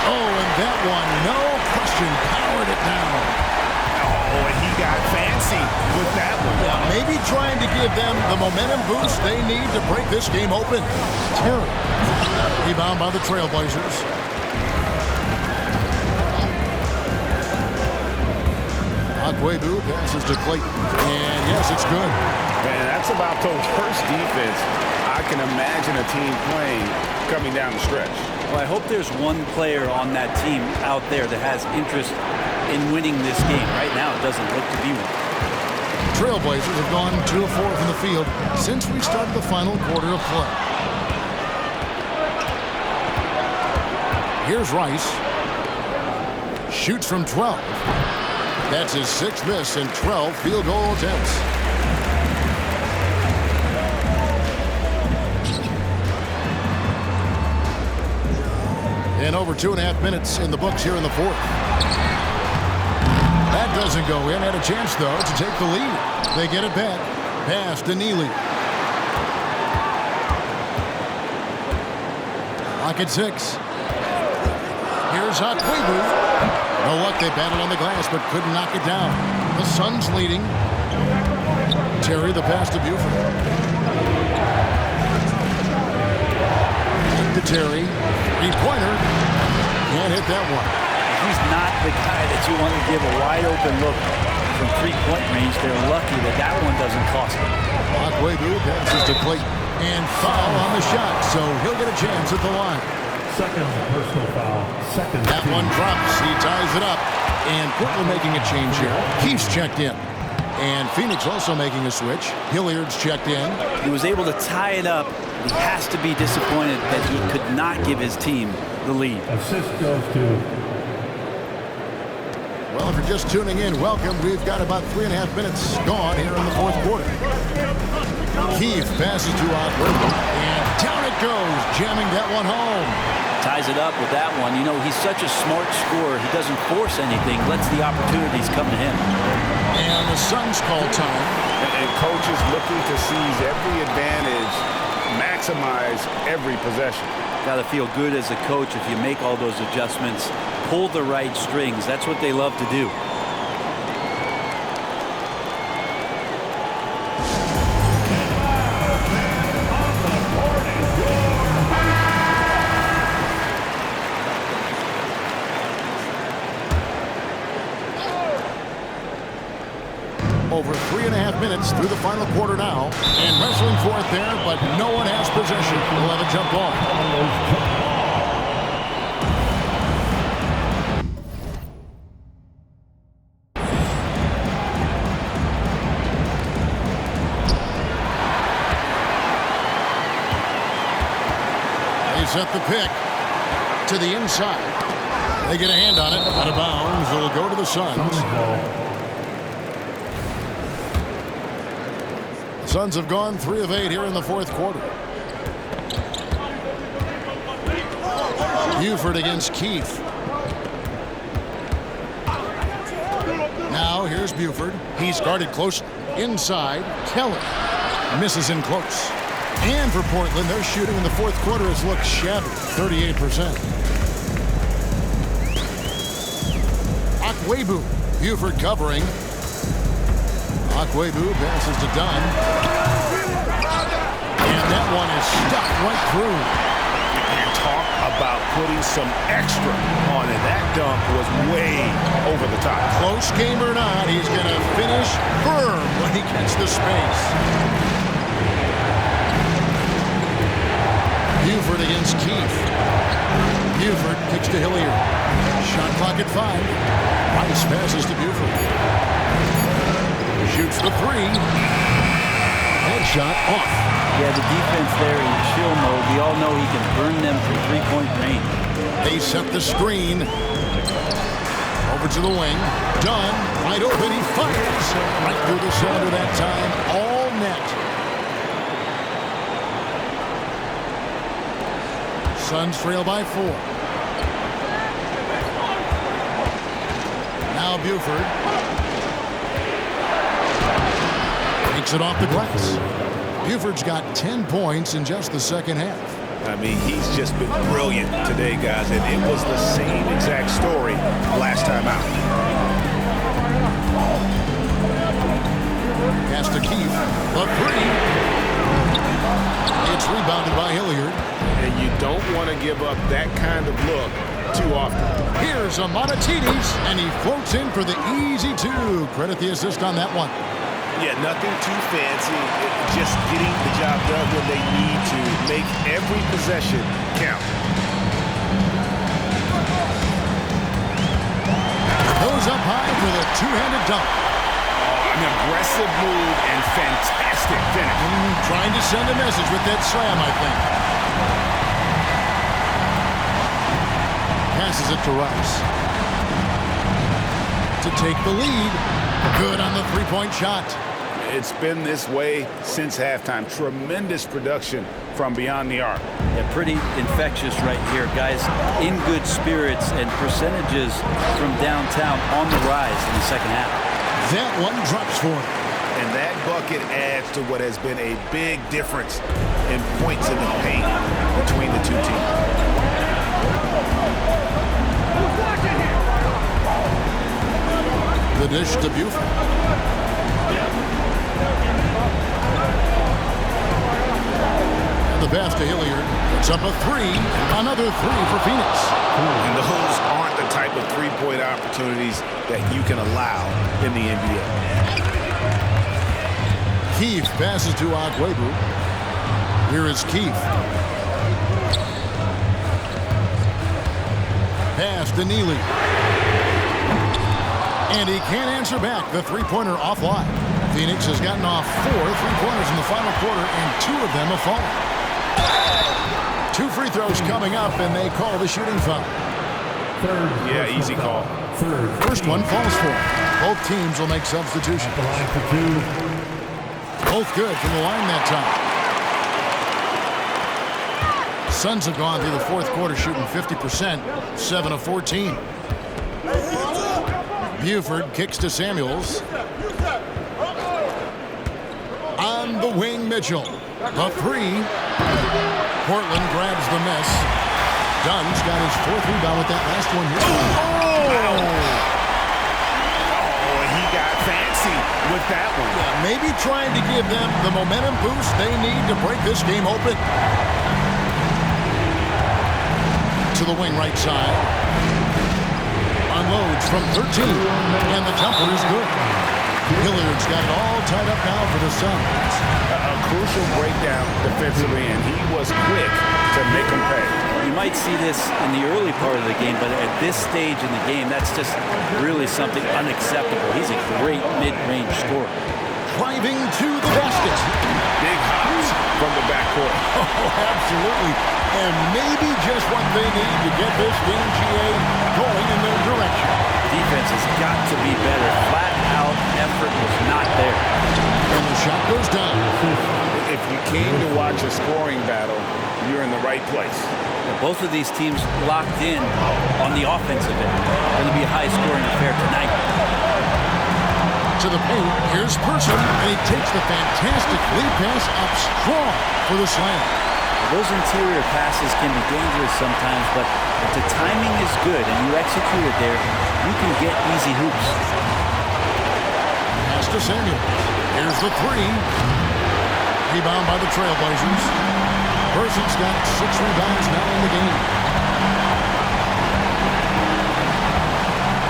Speaker 1: And that one, no question, powered it down.
Speaker 5: Oh, and he got fancy with that one.
Speaker 1: Yeah, maybe trying to give them the momentum boost they need to break this game open. Terry. Rebound by the Trailblazers. Agüero passes to Clayton. And yes, it's good.
Speaker 10: Man, that's about the worst defense I can imagine a team playing coming down the stretch.
Speaker 3: Well, I hope there's one player on that team out there that has interest in winning this game. Right now, it doesn't look to be one.
Speaker 1: Trailblazers have gone 2 of 4 from the field since we started the final quarter of play. Here's Rice. Shoots from 12. That's his 6th miss and 12 field goal attempts. And over 2.5 minutes in the books here in the fourth. That doesn't go in. Had a chance, though, to take the lead. They get it back. Pass to Neely. Lock at 6. Here's Agüero. No luck. They battled on the glass, but couldn't knock it down. The Suns leading. Terry, the pass to Buford. Back to Terry. Three-pointer. Can't hit that one.
Speaker 3: He's not the guy that you want to give a wide-open look from three-point range. They're lucky that that one doesn't cost them.
Speaker 1: Agüero passes to Clayton. And foul on the shot, so he'll get a chance at the line.
Speaker 4: Second personal foul. Second.
Speaker 1: That one drops. He ties it up. And Portland making a change here. Keith's checked in. And Phoenix also making a switch. Hilliard's checked in.
Speaker 3: He was able to tie it up. He has to be disappointed that he could not give his team the lead.
Speaker 4: Assist goes to...
Speaker 1: Well, if you're just tuning in, welcome. We've got about 3.5 minutes gone here in the fourth quarter. Keith passes to Agüero. And down it goes, jamming that one home.
Speaker 3: Ties it up with that one. You know, he's such a smart scorer. He doesn't force anything, lets the opportunities come to him.
Speaker 1: And the Suns call time.
Speaker 10: And coaches looking to seize every advantage, maximize every possession.
Speaker 3: Got to feel good as a coach if you make all those adjustments, pull the right strings. That's what they love to do.
Speaker 1: Over 3.5 minutes through the final quarter now. And wrestling for it there, but no one has possession. We'll have a jump ball. They set the pick to the inside. They get a hand on it. Out of bounds. It'll go to the Suns. Suns have gone 3 of 8 here in the fourth quarter. Buford against Keith. Now here's Buford. He's guarded close inside. Kelly misses in close. And for Portland, their shooting in the fourth quarter has looked shabby, 38%. Akwebu, Buford covering. Akwebu passes to Dunn. And that one is stuck right through.
Speaker 5: And talk about putting some extra on it. That dunk was way over the top.
Speaker 1: Close game or not, he's going to finish firm when he gets the space. Buford against Keith. Buford kicks to Hilliard. Shot clock at 5. Rice passes to Buford. Shoots the 3. Headshot off.
Speaker 3: Yeah, the defense there in chill mode. We all know he can burn them from three-point range.
Speaker 1: They set the screen. Over to the wing. Dunn, wide open. He fires. Right through the cylinder that time. All net. Suns trail by 4. Now Buford. Takes it off the glass. Buford's got 10 points in just the second half.
Speaker 5: I mean, he's just been brilliant today, guys, and it was the same exact story last time out.
Speaker 1: Pass to Keith. The 3. It's rebounded by Hilliard.
Speaker 2: And you don't want to give up that kind of look too often.
Speaker 1: Here's Amonatides, and he floats in for the easy 2. Credit the assist on that one.
Speaker 5: Yeah, nothing too fancy. Just getting the job done when they need to. Make every possession count.
Speaker 1: Goes up high for the two-handed dunk.
Speaker 5: An aggressive move and fantastic finish.
Speaker 1: Trying to send a message with that slam, I think. Passes it to Rice. To take the lead. Good on the three-point shot.
Speaker 5: It's been this way since halftime. Tremendous production from beyond the arc.
Speaker 3: Yeah, pretty infectious right here. Guys in good spirits and percentages from downtown on the rise in the second half.
Speaker 1: That one drops for him.
Speaker 5: And that bucket adds to what has been a big difference in points in the paint between the two teams.
Speaker 1: The dish to Buford. And the pass to Hilliard. It's up a 3. Another 3 for Phoenix.
Speaker 5: And those aren't the type of three-point opportunities that you can allow in the NBA.
Speaker 1: Keith passes to Akwebu. Here is Keith. Pass to Neely. And he can't answer back. The three-pointer offline. Phoenix has gotten off 4 three-pointers in the final quarter, and 2 of them have fallen. 2 free throws coming up, and they call the shooting foul.
Speaker 5: Yeah, easy call.
Speaker 1: First one falls for him. Both teams will make substitutions. Both good from the line that time. Suns have gone through the fourth quarter shooting 50%, 7 of 14. Buford kicks to Samuels. On the wing, Mitchell. The 3. Portland grabs the miss. Dunn's got his 4th rebound with that last one.
Speaker 5: Oh, he got fancy with that one.
Speaker 1: Yeah, maybe trying to give them the momentum boost they need to break this game open. To the wing right side. Unloads from 13, and the jumper is good. Hilliard's got it all tied up now for the Suns.
Speaker 5: A crucial breakdown defensively, and he was quick to make him pay.
Speaker 3: You might see this in the early part of the game, but at this stage in the game, that's just really something unacceptable. He's a great mid-range scorer.
Speaker 1: Driving to the basket.
Speaker 5: Big hops from the backcourt.
Speaker 1: Oh, absolutely. And maybe just what they need to get this game, GA, going in their direction.
Speaker 3: Defense has got to be better. Flat out effort was not there.
Speaker 1: And the shot goes down.
Speaker 10: came to watch a scoring battle, you're in the right place.
Speaker 3: Both of these teams locked in on the offensive end. Going to be a high-scoring affair tonight.
Speaker 1: To the paint, here's Person, and he takes the fantastic lead pass up strong for the slam.
Speaker 3: Those interior passes can be dangerous sometimes, but if the timing is good and you execute it there, you can get easy hoops.
Speaker 1: Pass to Samuels. Here's the three. Rebound by the Trailblazers. Person's got 6 rebounds now in the game.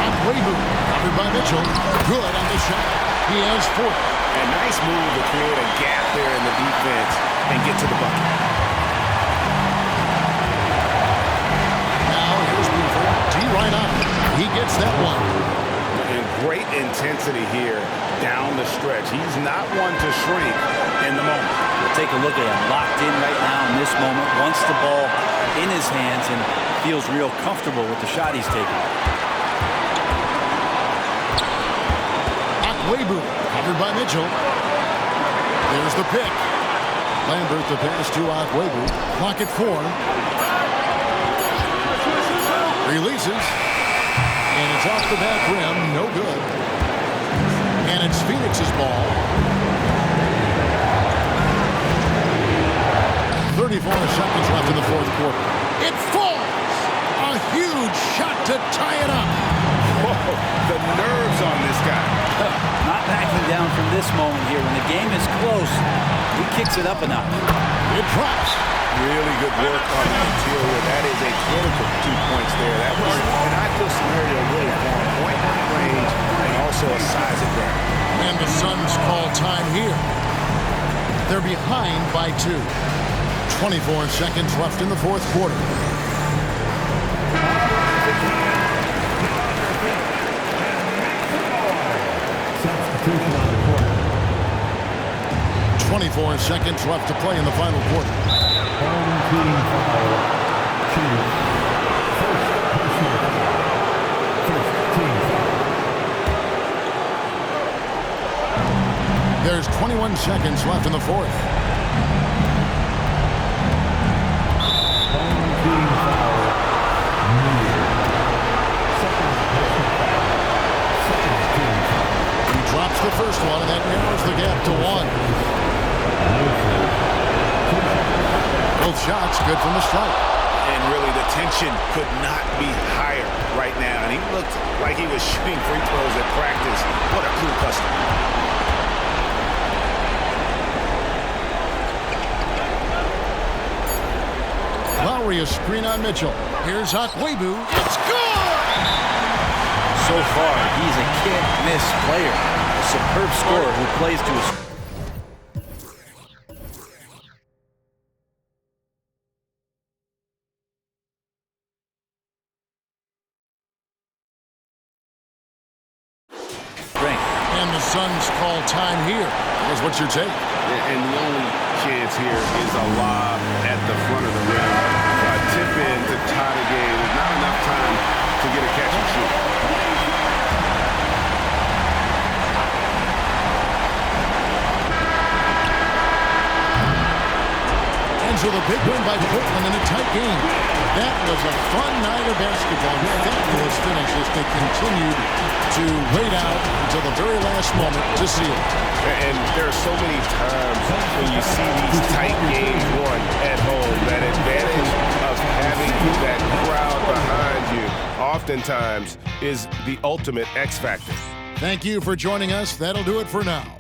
Speaker 1: Akwebu, covered by Mitchell. Good on the shot. He has 4.
Speaker 2: A nice move to create a gap there in the defense and get to the bucket.
Speaker 1: Now here's Buford. D right on. He gets that one.
Speaker 2: And great intensity here down the stretch. He's not one to shrink in the moment.
Speaker 3: We'll take a look at him. Locked in right now in this moment. Wants the ball in his hands and feels real comfortable with the shot he's taking.
Speaker 1: Akwebu, covered by Mitchell. There's the pick. Lambert the pass to Akwebu. Clock at 4. Releases. And it's off the back rim. No good. And it's Phoenix's ball. 34 seconds left in the fourth quarter. It falls! A huge shot to tie it up.
Speaker 2: Whoa, the nerves on this guy.
Speaker 3: Not backing down from this moment here. When the game is close, he kicks it up a notch.
Speaker 1: It drops.
Speaker 2: Really good work on the interior. That is a critical 2 points there. That was an ideal scenario really for him. Point range and also a size advantage.
Speaker 1: And the Suns call time here. They're behind by 2. 24 seconds left in the fourth quarter.
Speaker 4: Substitution on the court.
Speaker 1: 24 seconds left to play in the final quarter.
Speaker 4: Home team foul. 2. First personal. First team foul.
Speaker 1: There's 21 seconds left in the fourth.
Speaker 4: Home team foul. Second personal. Second team foul.
Speaker 1: He drops the first one, and that narrows the gap to 1. Both shots good from the strike.
Speaker 2: And really the tension could not be higher right now. And he looked like he was shooting free throws at practice. What a cool customer.
Speaker 1: Lowry a screen on Mitchell. Here's Akwebu. It's good!
Speaker 3: So far, he's a can't-miss player. A superb scorer who plays to his...
Speaker 1: And the Suns call time here. Here's what your take.
Speaker 2: And the only chance here is a lob at the front of the rim. A tip in to tie the game. Not enough time to get a catch and shoot.
Speaker 1: And so the big win by Portland in a tight game. That was a fun night of basketball. Fabulous finish as they continued to wait out until the very last moment to see it.
Speaker 2: And there are so many times when you see these tight games won at home, that advantage of having that crowd behind you oftentimes is the ultimate X factor.
Speaker 1: Thank you for joining us. That'll do it for now.